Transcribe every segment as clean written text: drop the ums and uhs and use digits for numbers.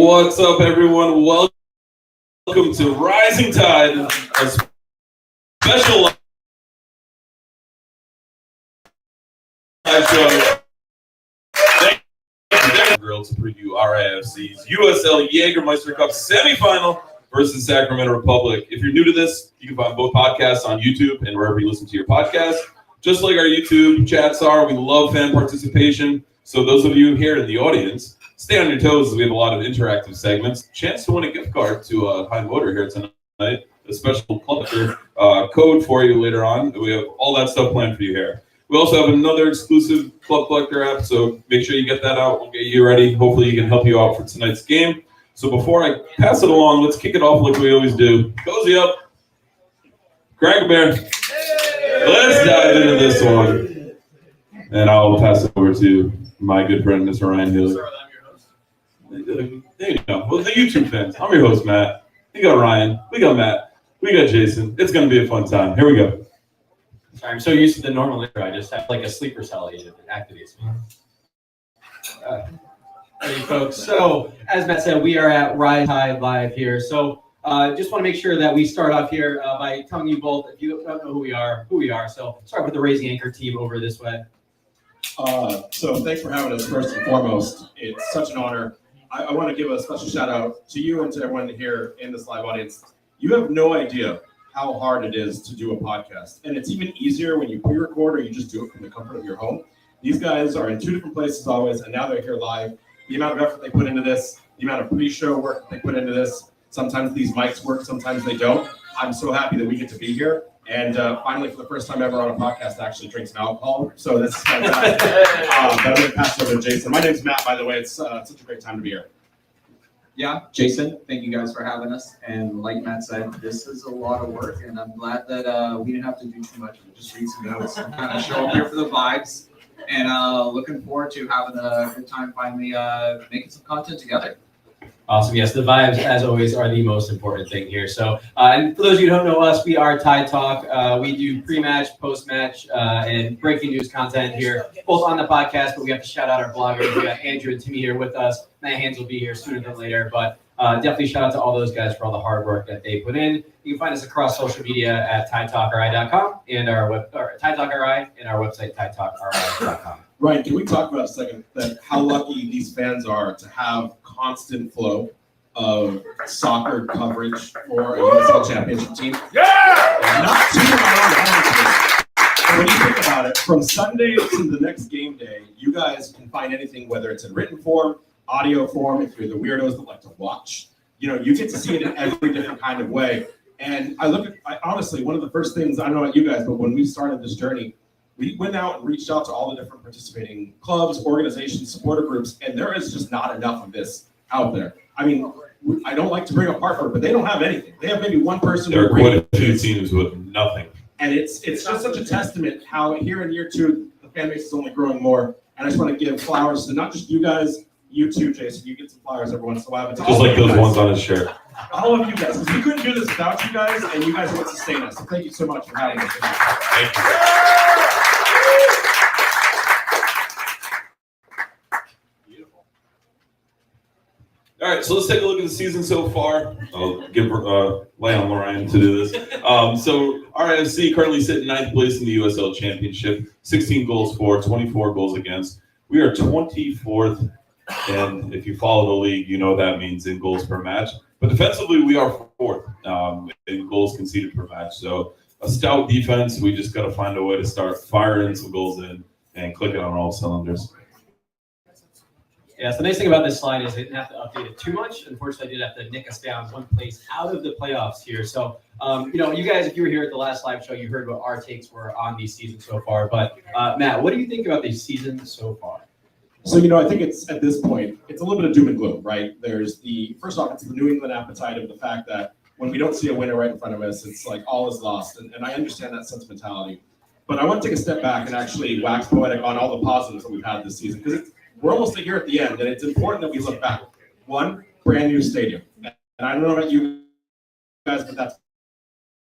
What's up, everyone? Welcome to Rising Tide, a special live show. Thank you, Grille, to preview RIFC's USL Jaegermeister Cup semifinal versus Sacramento Republic. If you're new to this, you can find both podcasts on YouTube and wherever you listen to your podcast. Just like our YouTube chats are, we love fan participation. So those of you here in the audience, stay on your toes as we have a lot of interactive segments. Chance to win a gift card to High Motor here tonight. A special collector code for you later on. We have all that stuff planned for you here. We also have another exclusive Club Collector app, so make sure you get that out. We'll get you ready. Hopefully you can help you out for tonight's game. So before I pass it along, let's kick it off like we always do. Cozy up. Crack a bear. Let's dive into this one. And I'll pass it over to my good friend, Mr. Ryan Hill. There you go. Well, the YouTube fans. I'm your host, Matt. We got Ryan. We got Matt. We got Jason. It's going to be a fun time. Here we go. Sorry, I'm so used to the normal intro. I just have like a sleeper cell agent that activates me. Hey, folks. So, as Matt said, we are at Rise Tide Live here. So, just want to make sure that we start off here by telling you both, if you don't know who we are. So, start with the Raising Anchor team over this way. So, thanks for having us first and foremost. It's such an honor. I want to give a special shout out to you and to everyone here in this live audience. You have no idea how hard it is to do a podcast. And it's even easier when you pre-record or you just do it from the comfort of your home. These guys are in two different places always, and now they're here live. The amount of effort they put into this, the amount of pre-show work they put into this. Sometimes these mics work, sometimes they don't. I'm so happy that we get to be here. And finally, for the first time ever on a podcast, actually drink some alcohol. So this is fantastic. But I'm going to pass it over to Jason. My name's Matt, by the way. It's such a great time to be here. Yeah, Jason, thank you guys for having us. And like Matt said, this is a lot of work, and I'm glad that we didn't have to do too much. We just read some notes and kind of show up here for the vibes. And looking forward to having a good time finally making some content together. Awesome. Yes, the vibes, as always, are the most important thing here. So, and for those of you who don't know us, we are Tide Talk. We do pre-match, post-match, and breaking news content here, both on the podcast, but we have to shout out our bloggers. We got Andrew and Timmy here with us. Matt Hands will be here sooner than later, but definitely shout out to all those guys for all the hard work that they put in. You can find us across social media at TideTalkRI.com and our TideTalkRI and our website, TideTalkRI.com. Ryan, can we talk about a second that how lucky these fans are to have constant flow of soccer coverage for a USL championship team? Yeah! Not too long. When you think about it, from Sunday to the next game day, you guys can find anything, whether it's in written form, audio form, if you're the weirdos that like to watch. You know, you get to see it in every different kind of way. And honestly, one of the first things, I don't know about you guys, but when we started this journey, we went out and reached out to all the different participating clubs, organizations, supporter groups, and there is just not enough of this out there. I mean, I don't like to bring up Hartford, but they don't have anything. They have maybe one person. There are quite a few teams with nothing. And it's just such a testament how here in year two, the fan base is only growing more. And I just want to give flowers to not just you guys, you too, Jason. You get some flowers every once in a while. Just like those ones on his shirt. All of you guys, because we couldn't do this without you guys, and you guys are what sustain us. So thank you so much for having us. Thank you. All right, so let's take a look at the season so far. I'll give lay on Lorraine to do this. So RIFC currently sitting 9th place in the USL Championship, 16 goals for, 24 goals against. We are 24th, and if you follow the league, you know that means in goals per match. But defensively, we are 4th in goals conceded per match. So a stout defense. We just got to find a way to start firing some goals in and clicking on all cylinders. Yeah, so the nice thing about this slide is they didn't have to update it too much. Unfortunately, I did have to nick us down one place out of the playoffs here. So, you guys, if you were here at the last live show, you heard what our takes were on the season so far. But, Matt, what do you think about the season so far? So, I think it's at this point, it's a little bit of doom and gloom, right? There's first off, it's the New England appetite of the fact that when we don't see a winner right in front of us, it's like all is lost. And I understand that sentimentality. But I want to take a step back and actually wax poetic on all the positives that we've had this season. Because we're almost here at the end, and it's important that we look back. One, brand new stadium. And I don't know about you guys, but that's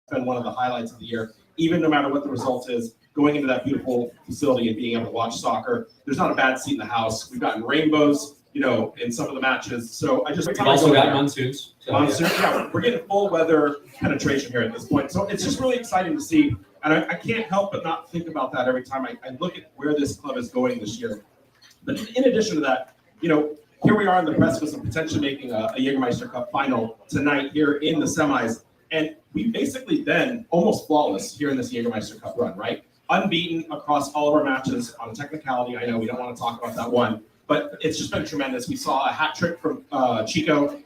been one of the highlights of the year. Even no matter what the result is, going into that beautiful facility and being able to watch soccer, there's not a bad seat in the house. We've gotten rainbows in some of the matches. So I just We've also got monsoons. So, monsoon. Yeah, we're getting full weather penetration here at this point. So it's just really exciting to see. And I can't help but not think about that every time I look at where this club is going this year. But in addition to that, here we are in the precipice of potentially making a Jaegermeister Cup final tonight here in the semis. And we've basically been almost flawless here in this Jaegermeister Cup run, right? Unbeaten across all of our matches on technicality. I know we don't want to talk about that one, but it's just been tremendous. We saw a hat trick from Chico.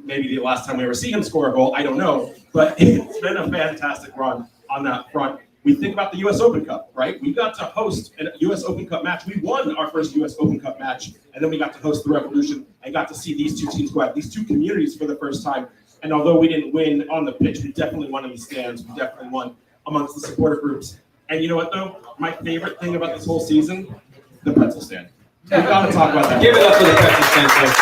Maybe the last time we ever see him score a goal, I don't know. But it's been a fantastic run on that front. We think about the U.S. Open Cup, right? We got to host a U.S. Open Cup match. We won our first U.S. Open Cup match, and then we got to host the Revolution and got to see these two teams go out, these two communities for the first time. And although we didn't win on the pitch, we definitely won in the stands. We definitely won amongst the supporter groups. And you know what, though? My favorite thing about this whole season, the pretzel stand. We got to talk about that. Give it up for the pretzel stand, folks.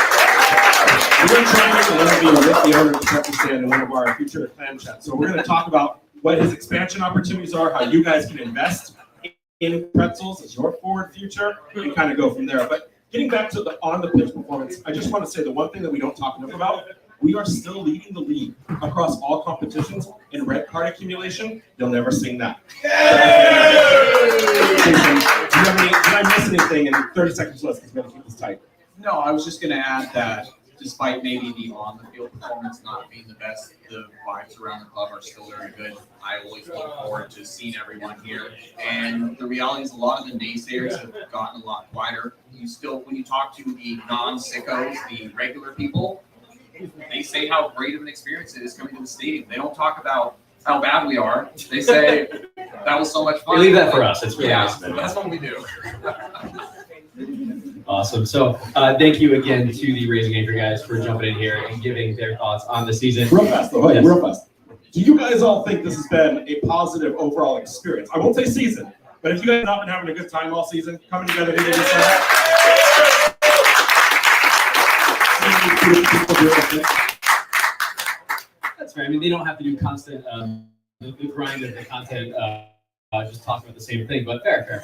We're going to try and make an interview with the owner of the pretzel stand in one of our future clan chats. So we're going to talk about what his expansion opportunities are, how you guys can invest in pretzels as your forward future, and kind of go from there. But getting back to the on-the-pitch performance, I just want to say the one thing that we don't talk enough about, we are still leading the league across all competitions in red card accumulation. You'll never sing that. Did I miss anything in 30 seconds less because we're going to keep this tight? No, I was just going to add that despite maybe the on-the-field performance not being the best, the vibes around the club are still very good. I always look forward to seeing everyone here. And the reality is a lot of the naysayers have gotten a lot quieter. You still, when you talk to the non-sickos, the regular people, they say how great of an experience it is coming to the stadium. They don't talk about how bad we are. They say, that was so much fun. We leave that for us. It's really nice. That's what we do. Awesome. So thank you again to the Raising Anger guys for jumping in here and giving their thoughts on the season. Real fast, though. Yes. Real fast. Do you guys all think this has been a positive overall experience? I won't say season, but if you guys have not been having a good time all season, coming together here this That's right. I mean, they don't have to do constant the grind of the content, just talking about the same thing, but fair.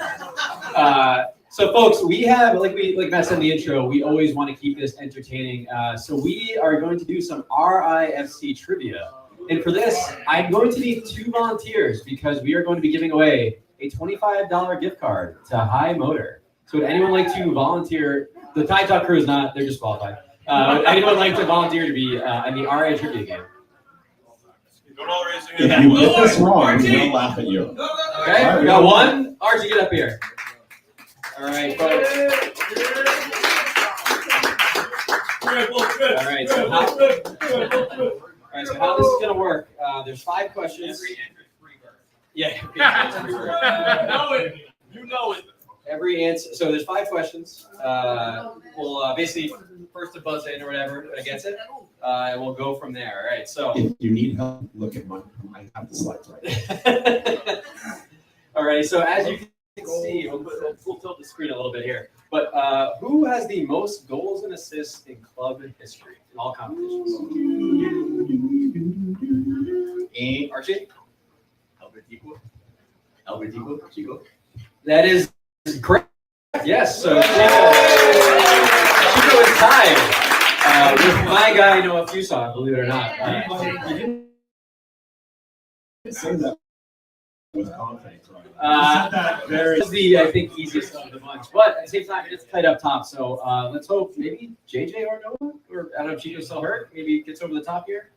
So folks, we have, like Matt said in the intro, we always want to keep this entertaining. So we are going to do some RIFC trivia. And for this, I'm going to need 2 volunteers because we are going to be giving away a $25 gift card to High Motor. So would anyone like to volunteer? The Tide Talk crew is not, they're disqualified. Would anyone like to volunteer to be in the RI trivia game? If you get this wrong, we'll laugh at you. Okay, Right, we got one. Archie, get up here. All right, folks. All right, so how this is going to work, there's 5 questions. Yeah. You know it. Every answer, so there's 5 questions. We'll basically first to buzz in or whatever against it, and we'll go from there. All right, so. If you need help, look at mine. I have the slides right. All right, so as you can see, we'll tilt the screen a little bit here. But who has the most goals and assists in club history in all competitions? Archie? Albertico? Chico? That is correct. Yes, so Chico is tied with my guy Noah Fuson, believe it or not. Say that with confidence, right? That is the, I think, easiest of the bunch. But at the same time, it's tight up top. So let's hope maybe JJ or Noah, or I don't know if Chico's still hurt, maybe gets over the top here.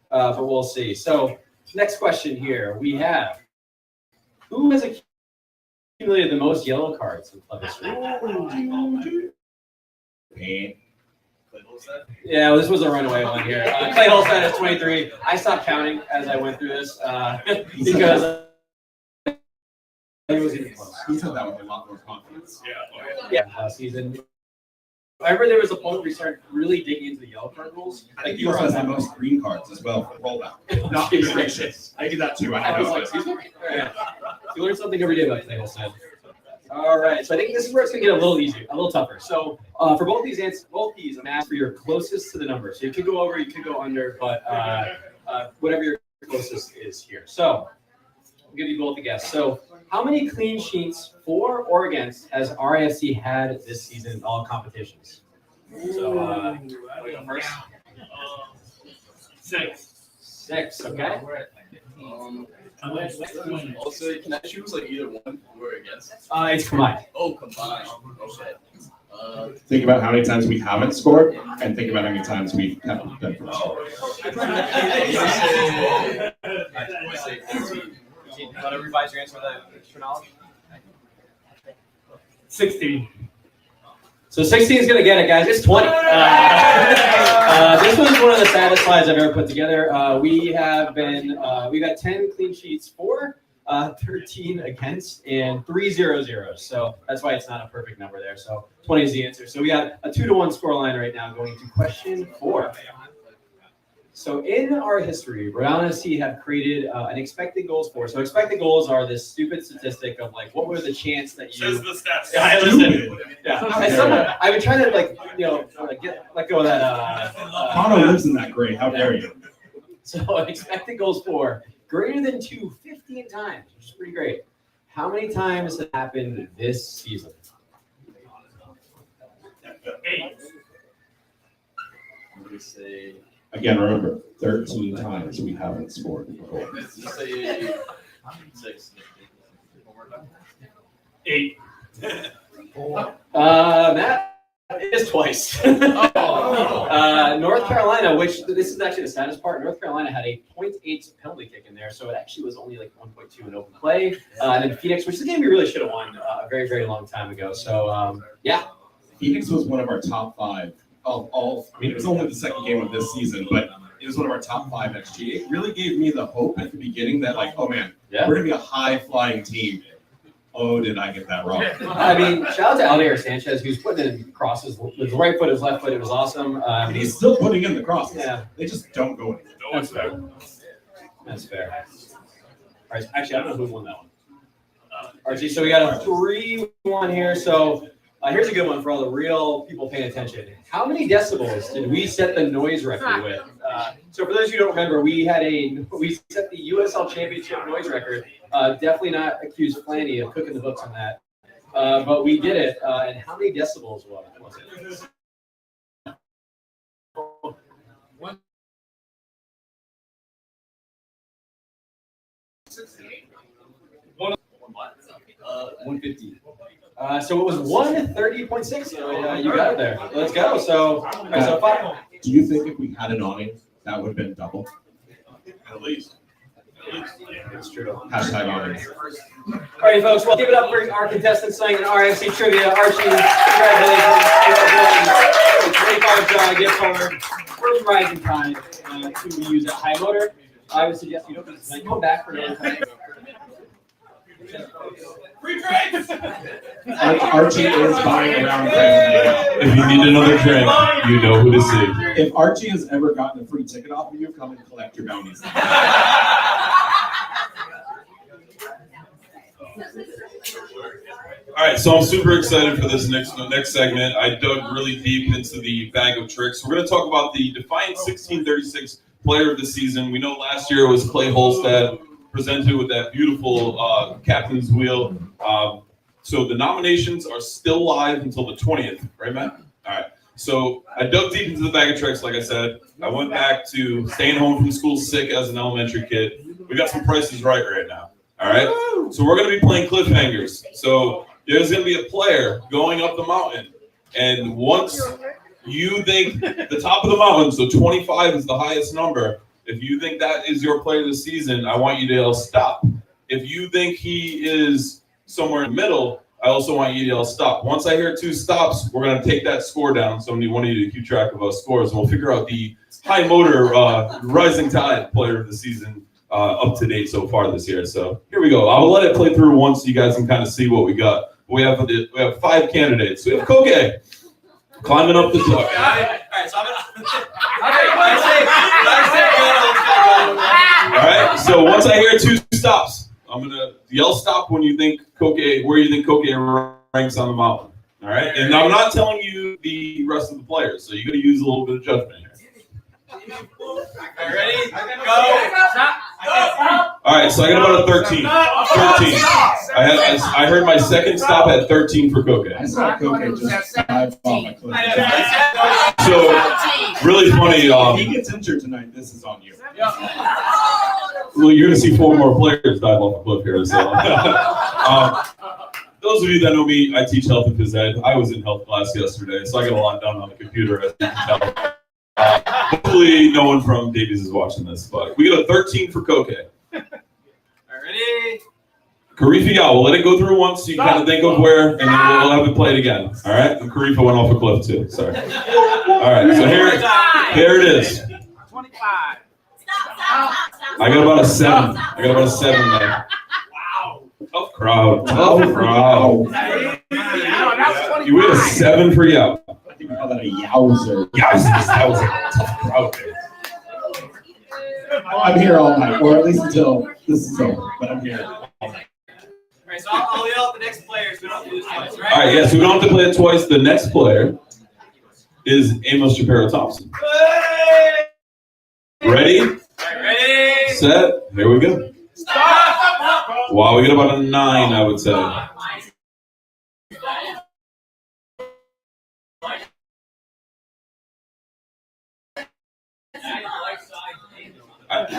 But we'll see. So next question here, we have, who has accumulated the most yellow cards in club history? Yeah, well, this was a runaway one here. Clay Holstead is 23. I stopped counting as I went through this because it was even close. He said that with a lot more confidence. Yeah, season. However, there was a point where we started really digging into the yellow card rules. I think he also has the most green cards as well for rollback. Not gracious. I do that too. I was like, excuse me? Yeah. You learn something every day about Clay Holstead. All right, so I think this is where it's going to get a little easier, a little tougher. So for both these, I'm asked for your closest to the number. So you could go over, you could go under, but whatever your closest is here. So We'll give you both a guess. So, how many clean sheets for or against has RIFC had this season in all competitions? So, first. 6. Okay. Also, can I choose like either one or against? It's combined. Oh, combined. Okay. Think about how many times we haven't scored, and think about how many times we haven't been for score. I say 13. You want to revise your answer for knowledge? 16. So 16 is going to get it, guys. It's 20. This was one of the saddest slides I've ever put together. We've got 10 clean sheets for, 13 against, and 3 0-0s. So that's why it's not a perfect number there. So 20 is the answer. So we got a 2-1 score line right now going to question 4. So in our history, Rhode Island FC have created an expected goals for. So expected goals are this stupid statistic of like, what were the chance that you? Says the stats. Yeah, I listen. Yeah, as someone, I've been trying to let go of that. Connor lives in that grade. How dare you? So expected goals for greater than 2 15 times, which is pretty great. How many times has happened this season? 8. I'm gonna say. Again, remember, 13 times we haven't scored a goal. Let's just say 6. 8. That is twice. North Carolina, which this is actually the saddest part. North Carolina had a 0.8 penalty kick in there, so it actually was only like 1.2 in open play. And then Phoenix, which is a game we really should have won a very, very long time ago. So yeah, Phoenix was one of our top 5 of all. I mean, it was only the second game of this season, but it was one of our top 5 XG. It really gave me the hope at the beginning that, like, oh man, Yeah. we're gonna be a high-flying team. Oh, did I get that wrong? I mean, shout out to Aldair Sanchez, who's putting in crosses with his right foot, his left foot. It was awesome. And he's still putting in the crosses. Yeah. They just don't go anywhere. That's fair. That's fair. All right, actually, I don't know who won that one. Archie, so we got a 3-1 here. So here's a good one for all the real people paying attention. How many decibels did we set the noise record with? So for those who don't remember, we set the USL Championship noise record. Definitely not accused Flanny of cooking the books on that, but we did it. And how many decibels was it? Uh, 150. So it was 130.6. You got it there. Let's go. So, all right, so 5. Do you think if we had an awning, that would have been double? At least. It's true. Hashtag awnings. All right, folks. Well, give it up for our contestants playing in RFC Trivia. Archie, congratulations. $25 gift card for Rising Tide to use at High Motor. I would suggest you don't come back for another time. Free drinks! Archie is buying around right If you need another drink, you know who to see. now. If Archie has ever gotten a free ticket off of you, come and collect your bounties. All right, so I'm super excited for this next segment. I dug really deep into the bag of tricks. We're going to talk about the Defiant 1636 Player of the Season. We know last year it was Clay Holstad, presented with that beautiful captain's wheel. So the nominations are still live until the 20th, right, Matt? All right. So I dug deep into the bag of tricks, like I said. I went back to staying home from school sick as an elementary kid. We got some prices right now. All right. So we're going to be playing cliffhangers. So there's going to be a player going up the mountain. And once you think the top of the mountain, so 25 is the highest number. If you think that is your player of the season, I want you to yell stop. If you think he is somewhere in the middle, I also want you to yell stop. Once I hear 2 stops, we're going to take that score down. So I want you to keep track of our scores, and we'll figure out the High Motor Rising Tide Player of the Season up to date so far this year. So here we go. I'll let it play through once so you guys can kind of see what we got. We have 5 candidates. We have Koke climbing up the top. All right, so I'm All right, so once I hear 2 stops, I'm gonna yell stop when you think Koke, where you think Koke ranks on the mountain. All right, and I'm not telling you the rest of the players, so you got to use a little bit of judgment here. ready? Go. Stop. All All right, so I got about a 13. 13. I heard my second stop at 13 for Koke. I saw Koke just dive off a cliff. So, really funny. If he gets injured tonight, this is on you. Well, you're going to see 4 more players dive off the cliff here. So, those of you that know me, I teach health and phys ed. I was in health class yesterday, so I got a lot done on the computer, as you can tell. Hopefully, no one from Davies is watching this, but we got a 13 for Koke. Ready? Karifa, yeah, we'll let it go through once so you kind of think of where, and then we'll have it played again. All right? And Karifa went off a cliff too. Sorry. All right, so here it is. 25. I got about a 7. There. Tough crowd. You win a 7 for Yao. I think we call that a yowzer. Yowzer. Tough crowd there. I'm here all night, or at least until this is over, but I'm here all night. All right, so I'll yell at the next player so we don't lose twice, right? All right, yeah, so we don't have to play it twice. The next player is Amos Shapiro Thompson. Ready? Ready? Set. Here we go. Stop! Wow, we got about a 9, I would say.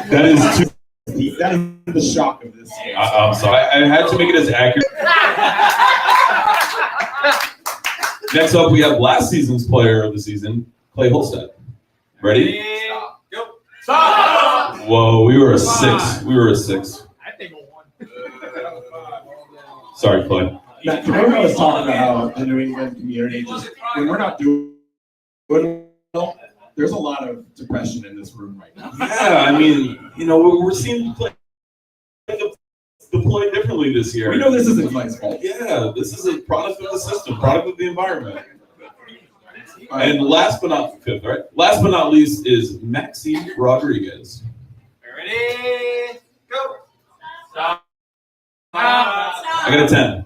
That is too. That is the shock of this game. I'm sorry. I had to make it as accurate. Next up, we have last season's player of the season, Clay Holstead. Ready? Go. Stop! Whoa, we were a 6. I think a 1. Sorry, Clay. Now, remember I was talking about how the New England community, just when we're not doing well, there's a lot of depression in this room right now. Yeah, I mean, we're seeing the play differently this year. We know this isn't Clay's fault. Yeah, this is a product of the system, product of the environment. And last but not least is Maxi Rodriguez. Ready? Go. Stop. I got a 10.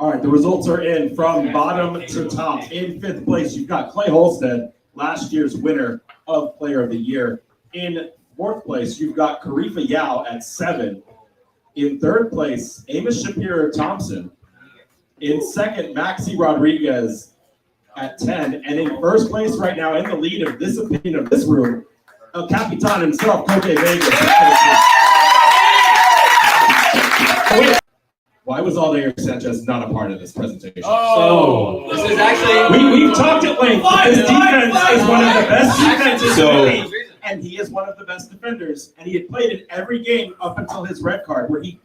All right, the results are in from bottom to top. In 5th place, you've got Clay Holstead, last year's winner of Player of the Year. In 4th place, you've got Karifa Yao at 7. In 3rd place, Amos Shapiro Thompson. In 2nd, Maxi Rodriguez at 10. And in 1st place right now, in the lead of this opinion of this room, El Capitan himself, Koke Vegas. Why was Aldair Sanchez not a part of this presentation? So, this is actually... We've talked at length. This defense is one of the best defenses in the league, and he is one of the best defenders. And he had played in every game up until his red card, where he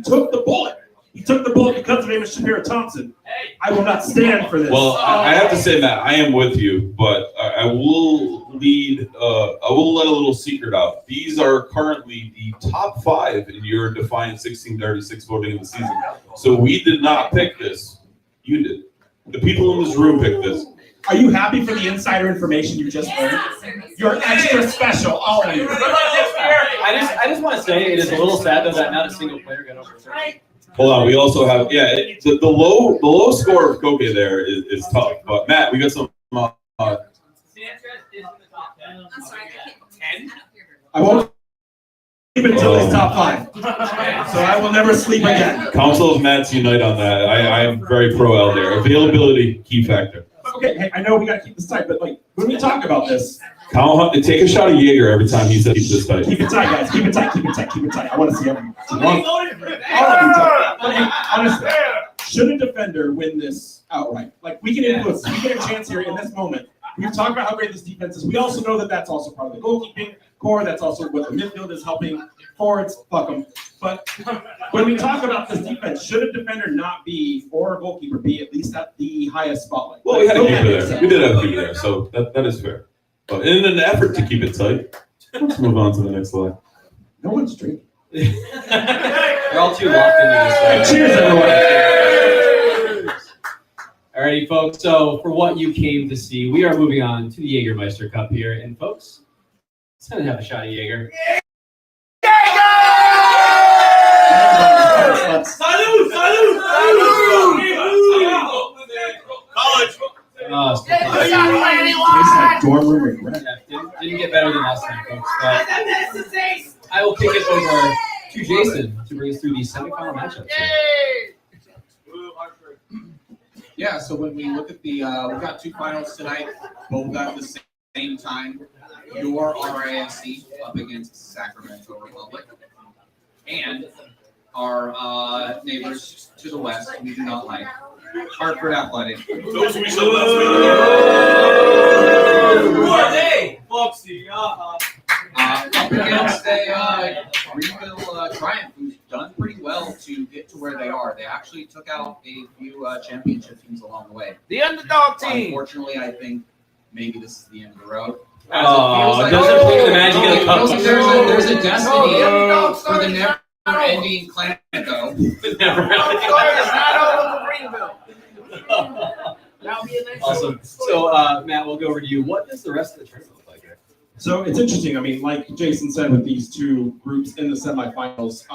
took the bullet. He took the bullet because of Amos Shapiro Thompson. I will not stand for this. Well, I have to say, Matt, I am with you, but I will let a little secret out. These are currently the top 5 in your Defiant 1636 voting of the season. So we did not pick this. You did. The people in this room picked this. Are you happy for the insider information you just learned? You're extra special, all of you. I just want to say it is a little sad though that not a single player got over 30. Hold on, we also have the low score of Koke there is tough. But Matt, we got some. Sanchez is in the top 10. I'm sorry, I can't. 10? I won't sleep until he's top 5. So I will never sleep again. Council of Mats unite on that. I am very pro out there. Availability, key factor. Okay, hey, I know we got to keep this tight, but when we talk about this, Take a shot of Jaeger every time he says keep this tight. keep it tight, guys. Keep it tight. I want to see everyone. All of you tight. But hey, honestly, should a defender win this outright? Like, we can influence. We get a chance here in this moment. We've talked about how great this defense is. We also know that that's also part of the goalkeeping core. That's also what the midfield is helping. Forwards, fuck them. But when we talk about this defense, should a defender not be, or a goalkeeper be, at least at the highest spotlight? Well, we had a keeper there. We did have a keeper there, so that is fair. But in an effort to keep it tight, let's move on to the next slide. No one's drinking. We're all too locked into this. Cheers, everyone. Alrighty, folks. So for what you came to see, we are moving on to the Jaegermeister Cup here. And folks, let's kind of have a shot of Jaeger. Salud! College! Tastes like dorm room regret. Yeah, didn't get better than last time, folks. But I will kick it over to Jason to bring us through the semifinal matchups. Yeah, so when we look at the, we've got two finals tonight, both at the same time. Your RISC up against Sacramento Republic. And our neighbors to the west, we do not like, Hartford Athletic. Those we shall not Who are they? Foxy. Up against a Greenville Triumph, who's done pretty well to get to where they are. They actually took out a few championship teams along the way. The underdog team. Unfortunately, I think maybe this is the end of the road. Oh, it doesn't play the magic of the cup. There's a destiny for the never-ending clan, though. Awesome. So, Matt, we'll go over to you. What does the rest of the tournament look like here? So it's interesting. I mean, like Jason said, with these two groups in the semifinals,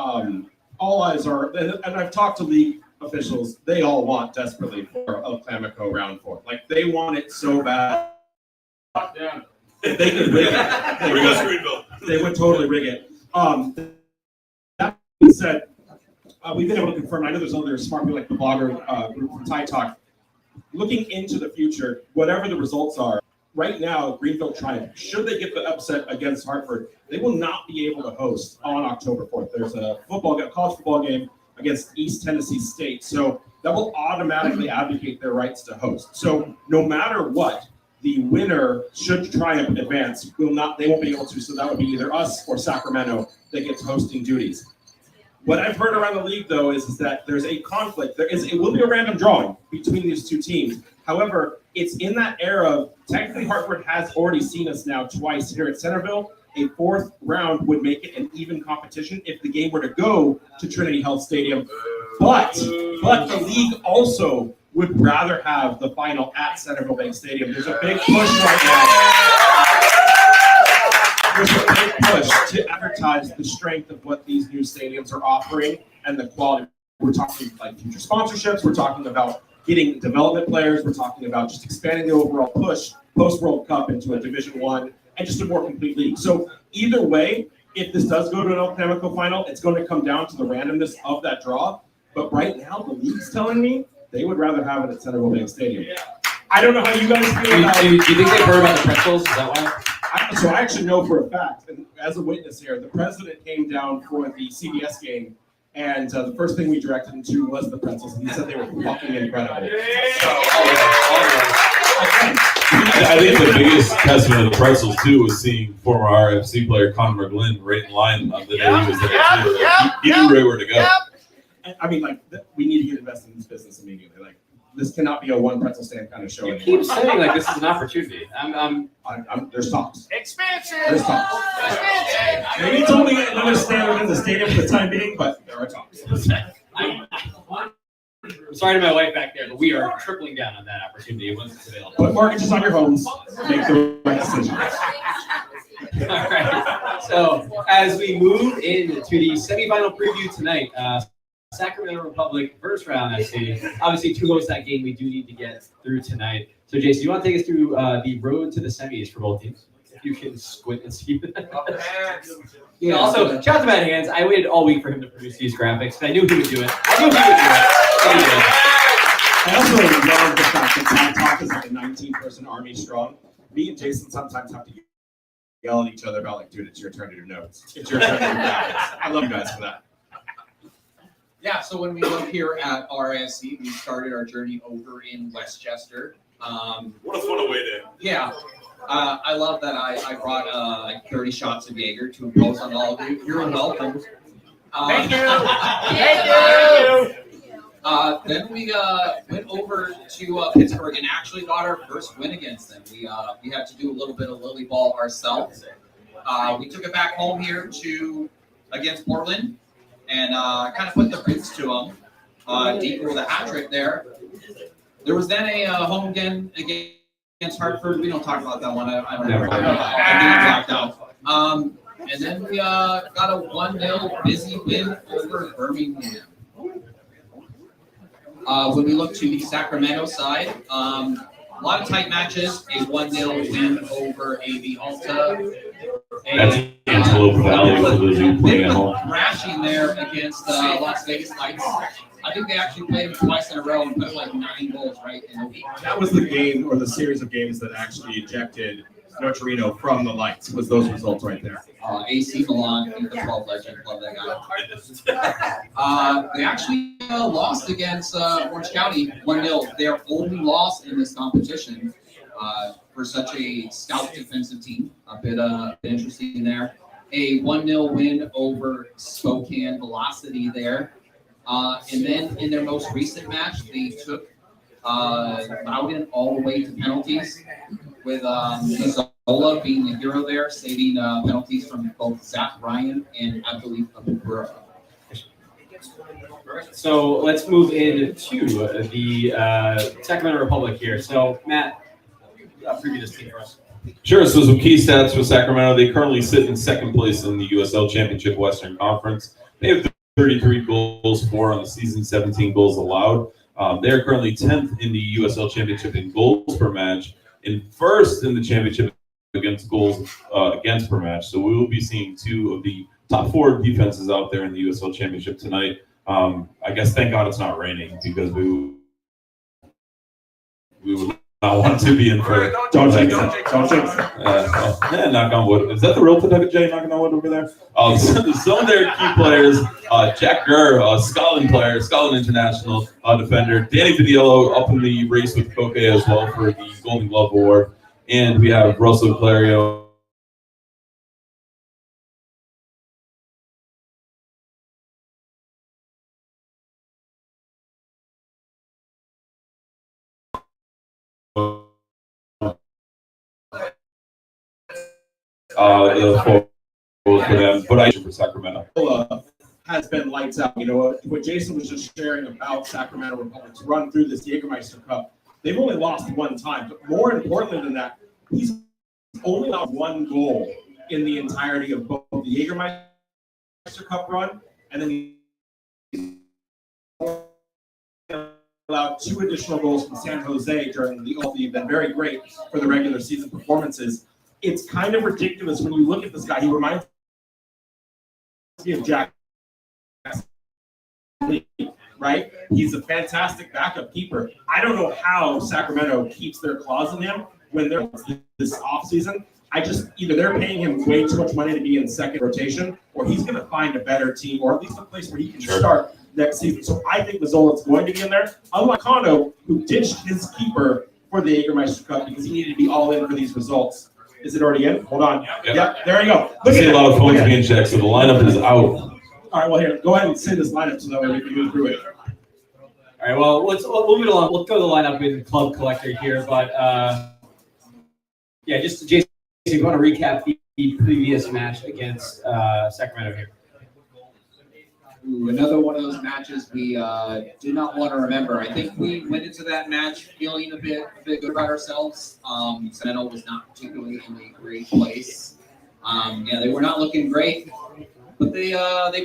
all eyes are, and I've talked to league officials, they all want desperately for a Clamico round 4. Like, they want it so bad. If they could rig it, they would totally rig it. That being said, we've been able to confirm, I know there's other smart people like the blogger group from Tide Talk. Looking into the future, whatever the results are, right now, Greenville Triumph, should they get the upset against Hartford, they will not be able to host on October 4th. There's a college football game against East Tennessee State, so that will automatically advocate their rights to host. So no matter what, the winner, should Triumph advance, they won't be able to, so that would be either us or Sacramento that gets hosting duties. What I've heard around the league, though, is that there's a conflict. It will be a random drawing between these two teams. However, it's in that era of, technically Hartford has already seen us now twice here at Centerville. A fourth round would make it an even competition if the game were to go to Trinity Health Stadium. But the league also would rather have the final at Centerville Bank Stadium. There's a big push right now. There's a big push to advertise the strength of what these new stadiums are offering and the quality. We're talking like future sponsorships. We're talking about getting development players. We're talking about just expanding the overall push post-World Cup into a Division I and just a more complete league. So either way, if this does go to an El Clamico final, it's going to come down to the randomness of that draw. But right now, the league's telling me they would rather have it at Centerville Bank Stadium. Yeah. I don't know how you guys feel about it. Do you think they've heard about the pretzels? Is that why? So I actually know for a fact, and as a witness here, the president came down for the CBS game, and the first thing we directed him to was the pretzels, and he said they were fucking incredible. I think the biggest testament of the pretzels too was seeing former RFC player Conor McGlynn right in line on the day he was there too. He knew right where to go. And, I mean, like, we need to get invested in this business immediately. Like, this cannot be a one pretzel stand kind of show You anymore. keep saying like this is an opportunity. There's talks. Expansion. There's talks. Expansion. Maybe it's only another stand within the stadium for the time being, but there are talks. I'm sorry to my wife back there, but we are tripling down on that opportunity once it's available. Put mortgages on your homes. Make the right decisions. All right. So as we move into the semifinal preview tonight, Sacramento Republic first round FC. Obviously, to host that game, we do need to get through tonight. So, Jason, you want to take us through the road to the semis for both teams? If you can squint and see that. Yeah. Also, shout out to Matt Hands. I waited all week for him to produce these graphics. I knew he would do it. I also love the fact that Tide Talk is like a 19-person army strong. Me and Jason sometimes have to yell at each other about, like, dude, it's your turn to do notes. It's your turn to do graphics. I love you guys for that. Yeah, so when we look here at RSC, we started our journey over in Westchester. What a fun away day. Yeah, I love that I brought like 30 shots of Jaeger to impose on all of you. You're welcome. Thank you. Thank you. Then we went over to Pittsburgh and actually got our first win against them. We had to do a little bit of lily ball ourselves. We took it back home here against Portland. And kind of put the ribs to them. Deep with a hat trick there. There was then a home game against Hartford. We don't talk about that one. I don't know. I'm getting out. And then we got a 1-0 busy win over Birmingham. When we look to the Sacramento side, a lot of tight matches. A 1-0 win over AV Alta. That's Antelope Valley for those of you playing at home. Thrashing there against Las Vegas Knights. I think they actually played them twice in a row and put like 9 goals, right? And That was the game or the series of games that actually ejected Notarino from the Lights. Was those results right there? AC Milan, I think the 12 legend, love that guy. They actually lost against Orange County 1-0. Their only loss in this competition for such a stout defensive team. A bit interesting there. A 1-0 win over Spokane Velocity there. And then in their most recent match, they took Loudon all the way to penalties, with Zola being the hero there, saving penalties from both Zach Ryan and I believe Abubura. So let's move into the Sacramento Republic here. So Matt, preview this team for us. Sure. So some key stats for Sacramento. They currently sit in second place in the USL Championship Western Conference. They have 33 goals for on the season, 17 goals allowed. They are currently 10th in the USL Championship in goals per match, and first in the championship against goals against per match. So we will be seeing 2 of the top 4 defenses out there in the USL Championship tonight. I guess thank God it's not raining, because we would not want to be in for. Don't jinx it. Don't jinx it. Knock on wood. Is that the real Pawtucket J knocking on wood over there? Some of their key players: Jack Gurr, Scotland player, Scotland international defender; Danny Vidiello up in the race with Koke as well for the Golden Glove Award, and we have Russell Clario. For them, but I for Sacramento. Has been lights out. You know what Jason was just sharing about Sacramento Republic's run through this Jaegermeister Cup. They've only lost 1 time, but more importantly than that, he's only allowed 1 goal in the entirety of both the Jaegermeister Cup run, and then he allowed 2 additional goals from San Jose during the off. They've been very great for the regular season performances. It's kind of ridiculous when you look at this guy. He reminds me of Jack, right? He's a fantastic backup keeper. I don't know how Sacramento keeps their claws in him when they're this offseason. Either they're paying him way too much money to be in second rotation, or he's going to find a better team, or at least a place where he can start next season. So I think Mazzola's going to be in there. Unlike Kono, who ditched his keeper for the Jaegermeister Cup because he needed to be all in for these results. Is it already in? Hold on. Yep, there you go. I see a lot of phones being checked, so the lineup is out. All right, well, here, go ahead and say this lineup so that way we can move through it. All right, well, we'll move it along. We'll go the lineup in Club Collector here, but yeah, just Jason, if you want to recap the previous match against Sacramento here. Ooh, another one of those matches we did not want to remember. I think we went into that match feeling a bit good about ourselves. Sacramento was not particularly in a great place. Yeah, they were not looking great, but they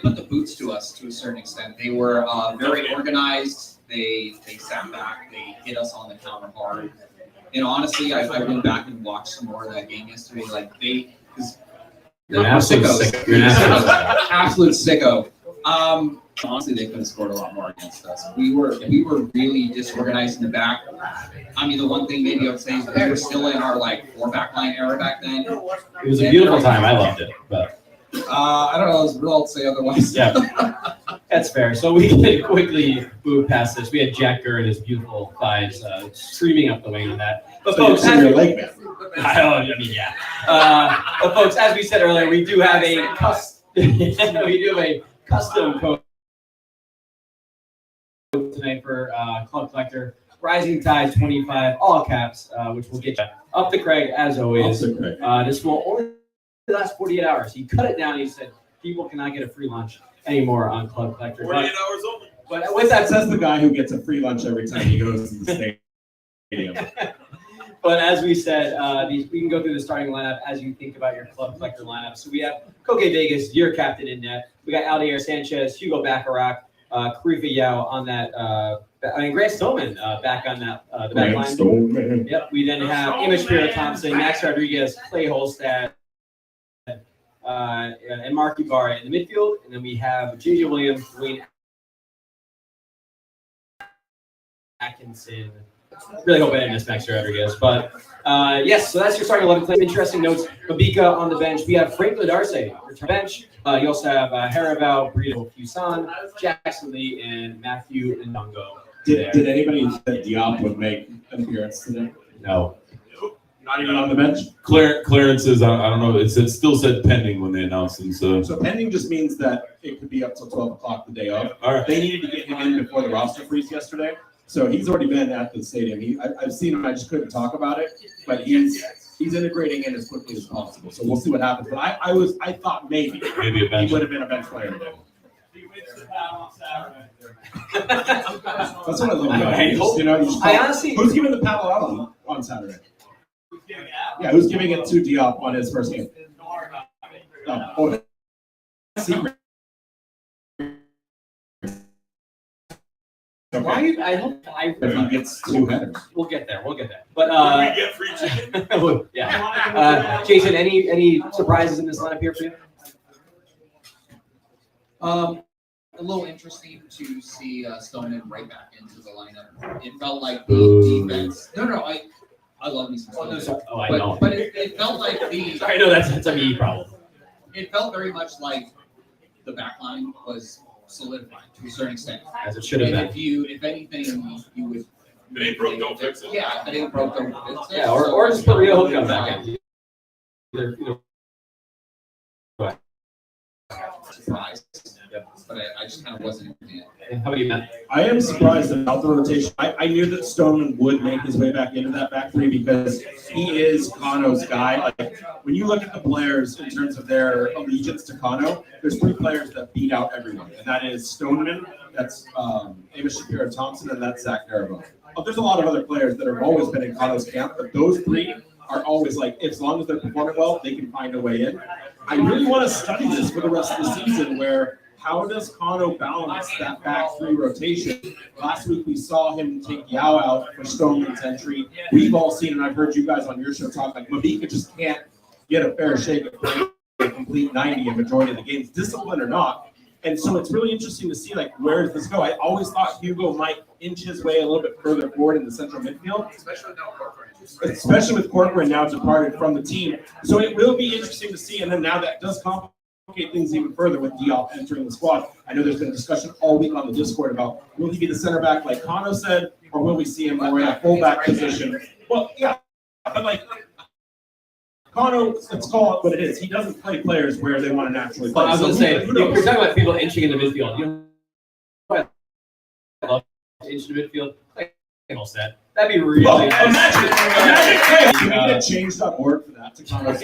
put the boots to us to a certain extent. They were very organized. They sat back. They hit us on the counter hard. And honestly, I went back and watched some more of that game yesterday. Like You're an absolute sicko. You're an absolute sicko. Honestly, they could have scored a lot more against us. We were really disorganized in the back. I mean, the one thing maybe I would say is we were still in our 4-back line era back then. It was a beautiful time. I loved it, but I don't know. It's real to say otherwise. Yeah, that's fair. So we can quickly move past this. We had Jack Gurr and his beautiful thighs streaming up the wing on that. But folks, your leg man. I mean, yeah. But folks, as we said earlier, we do have a custom code tonight for Club Collector. Rising Tide 25, all caps, which will get you up to Craig as always. This will only last 48 hours. He cut it down. He said people cannot get a free lunch anymore on Club Collector. 48 hours only. But with that says the guy who gets a free lunch every time he goes to the stadium. But as we said, we can go through the starting lineup as you think about your Club Collector lineup. So we have Koke Vegas, your captain in net. We got Aldair Sanchez, Hugo Bacharach, Karifa Yao on that. Grant Stolman back on that the back line. Yep. We then have Image Spiro Thompson, Max Rodriguez, Clay Holstad, and Marky Barr in the midfield, and then we have J.J. Williams, Dwayne Atkinson. Really hope I didn't miss Max Rodriguez, but yes. So that's your starting 11. Some interesting notes. Mabika on the bench. We have Frank Ladarce return bench. You also have Haraval, Brito Fusan, Jackson Lee, and Matthew Ndongo. Did anybody think that Diop would make an appearance today? No. Not even on the bench? Clearances, I don't know. It still said pending when they announced him. So pending just means that it could be up till 12 o'clock the day of. all right. They needed to get him in before the roster freeze yesterday. So he's already been at the stadium. I've seen him. I just couldn't talk about it. But he's integrating in as quickly as possible. So we'll see what happens. But I thought maybe a he bench. would have been a bench player today. That's what I love about it. I honestly, Who's giving the paddle out on Saturday? Yeah, who's giving it to Diop on his first game? Secret. why? I hope If he gets 2 headers. We'll get there. But We get free chicken. yeah. Jason, any surprises in this lineup here for you? A little interesting to see Stoneman right back into the lineup. It felt like the defense. No, I love me some Stoneman. Oh, I know. But it felt like the. I know that's a me problem. It felt very much like the back line was solidified to a certain extent. As it should have And been. if anything, you would. If it ain't broke, don't fix it. Yeah, if it ain't broke, don't fix it. Yeah, or just put Rio Hook back in. Either. Surprised. But I just kind of wasn't in it. How about you, Matt? I am surprised about the rotation. I knew that Stoneman would make his way back into that back three because he is Kano's guy. Like when you look at the players in terms of their allegiance to Kano, there's 3 players that beat out everyone, and that is Stoneman, that's Amos Shapiro-Thompson, and that's Zach Darabo. There's a lot of other players that have always been in Kano's camp, but those 3 are always like, as long as they're performing well, they can find a way in. I really want to study this for the rest of the season where how does Kano balance that back 3 rotation? Last week we saw him take Yao out for Stoneman's entry. We've all seen, and I've heard you guys on your show talk, like Mabika just can't get a fair shake of playing a complete 90 a majority of the games, discipline or not. And so it's really interesting to see, like, where does this go? I always thought Hugo might inch his way a little bit further forward in the central midfield. Especially with Corcoran now departed from the team. So it will be interesting to see, and then now that does complicate things even further with Diop entering the squad. I know there's been discussion all week on the Discord about will he be the center back like Kano said, or will we see him more in a fullback position? Well, yeah, but like Kano, let's call it what it is. He doesn't play players where they want to naturally play. But I was going to say, if you're talking about people inching into midfield, you know, I love to inch into midfield. Like, set. That'd be really Well, nice. imagine we need to change.org for that to Kano's.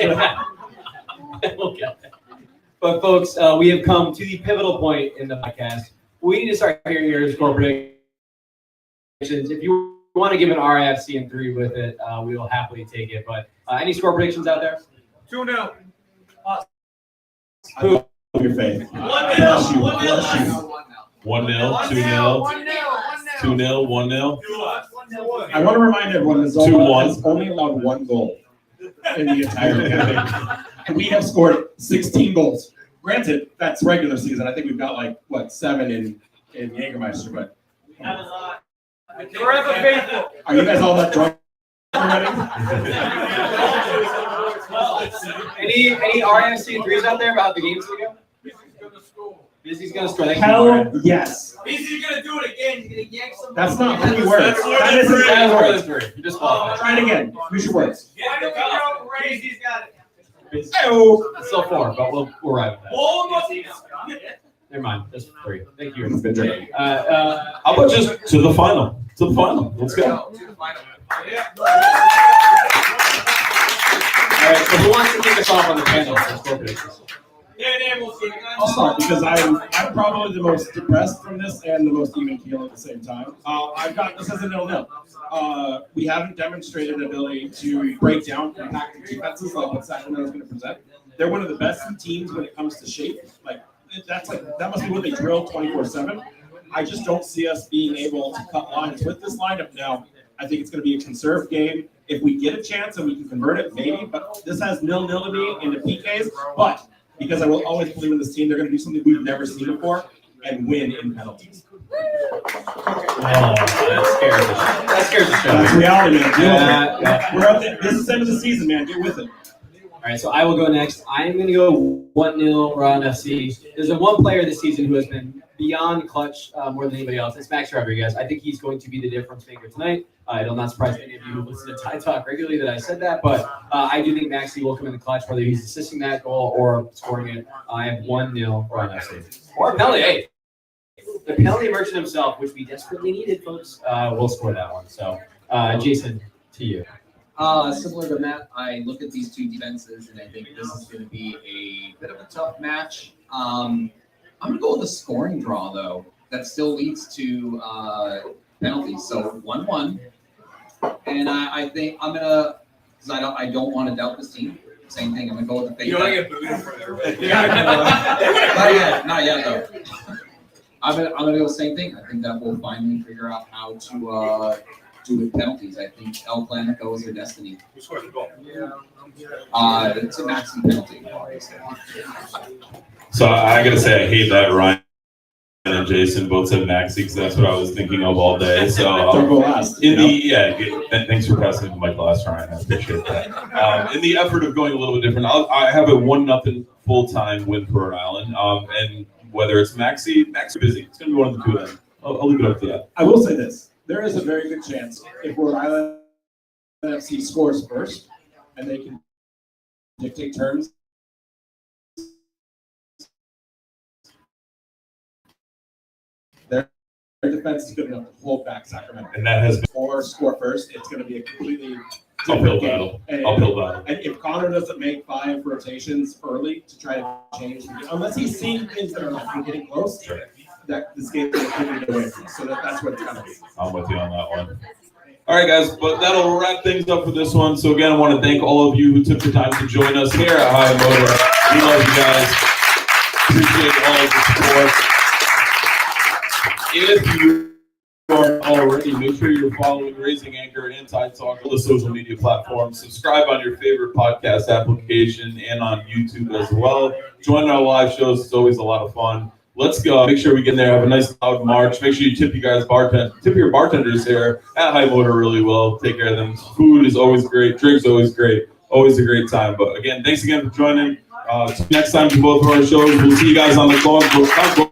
We'll get there. But folks, we have come to the pivotal point in the podcast. We need to start hearing your score predictions. If you want to give an RFC and 3 with it, we will happily take it. But any score predictions out there? 2-0. I love your faith. 1-0. Bless you. Bless you. 1-0, 2-0, 2-0, 1-0. I want to remind everyone that 2-1. Zola has only allowed 1 goal in the entire campaign. And we have scored 16 goals. Granted, that's regular season. I think we've got like, 7 in Jaegermeister, but Forever faithful. are you guys all that drunk already? Any RFC and 3s out there about the games to go? Busy's going to score. Hell yes. He's gonna do it again. He's gonna yank some. That's not 3 words. That's more That than isn't 3. 3 That's words. more than 3. You just qualified. Try it again. Use your words. He's got it. Hey-oh. It's still 4, but we'll ride with that. Almost. Never mind. That's 3. Thank you. It's been drinking. How about just to the final? To the final. Let's go. To the final. All right, so who wants to kick us off on the panel for score predictions? I'll start because I'm probably the most depressed from this and the most even keel at the same time. I've got this as a 0-0. We haven't demonstrated an ability to break down compacted defenses like what Sacramento is going to present. They're one of the best teams when it comes to shape. That must be what they drill 24/7. I just don't see us being able to cut lines with this lineup now. I think it's going to be a conserved game. If we get a chance and we can convert it, maybe. But this has 0-0 to me into PKs. But because I will always believe in this team. They're going to do something we've never seen before and win in penalties. Oh, that scares the show. That scares the show. That's reality, man. Deal with it. Yeah. We're up there. This is the end of the season, man. Get with it. All right, so I will go next. I am going to go 1-0 Ron FC. There's a one player this season who has been beyond clutch more than anybody else. It's Max Rodriguez. I think he's going to be the difference maker tonight. It'll not surprise any of you who listen to Tide Talk regularly that I said that, but I do think Maxi will come in the clutch, whether he's assisting that goal or scoring it. I have 1-0 Ron FC. Or a penalty. Hey, the penalty merchant himself, which we desperately needed, folks, will score that one. So, Jason, to you. Similar to Matt, I look at these two defenses and I think this is going to be a bit of a tough match. I'm going to go with a scoring draw, though. That still leads to penalties. So 1-1. And I think I'm going to, because I don't want to doubt this team. Same thing. I'm going to go with the fake. You don't get booed in front of everybody. Not yet, though. I'm gonna go same thing. I think that we'll finally figure out how to do with penalties. I think El Planico is their destiny. Who scored the goal? It's a maximum penalty. So I gotta say, I hate that Ryan and Jason both said Maxi because that's what I was thinking of all day. So Don't go last. thanks for passing the mic last, Ryan. I appreciate that. In the effort of going a little bit different, I have a 1-0 full-time win for Rhode Island. And whether it's Maxi busy, it's gonna be one of the two of them. I'll leave it up to that. I will say this. There is a very good chance if Rhode Island FC scores first and they can dictate terms, their defense is good enough to hold back Sacramento. And that has been Or score first, it's going to be a completely uphill different game. battle. And, Uphill battle. and if Connor doesn't make 5 rotations early to try to change, unless he's seeing things that are like getting close, Sure. that this game is going to away from us. So that's what it's going to be. I'm with you on that one. All right, guys, but that'll wrap things up for this one. So again, I want to thank all of you who took the time to join us here at High Motor. We love you guys. Appreciate all of the support. If you aren't already, make sure you're following Raising Anchor and Tide Talk, all the social media platforms. Subscribe on your favorite podcast application and on YouTube as well. Join our live shows. It's always a lot of fun. Let's go. Make sure we get in there. Have a nice loud march. Make sure you tip your bartenders here at High Motor really well. Take care of them. Food is always great. Drinks always great. Always a great time. But again, thanks again for joining. Next time to both of our shows. We'll see you guys on the phone.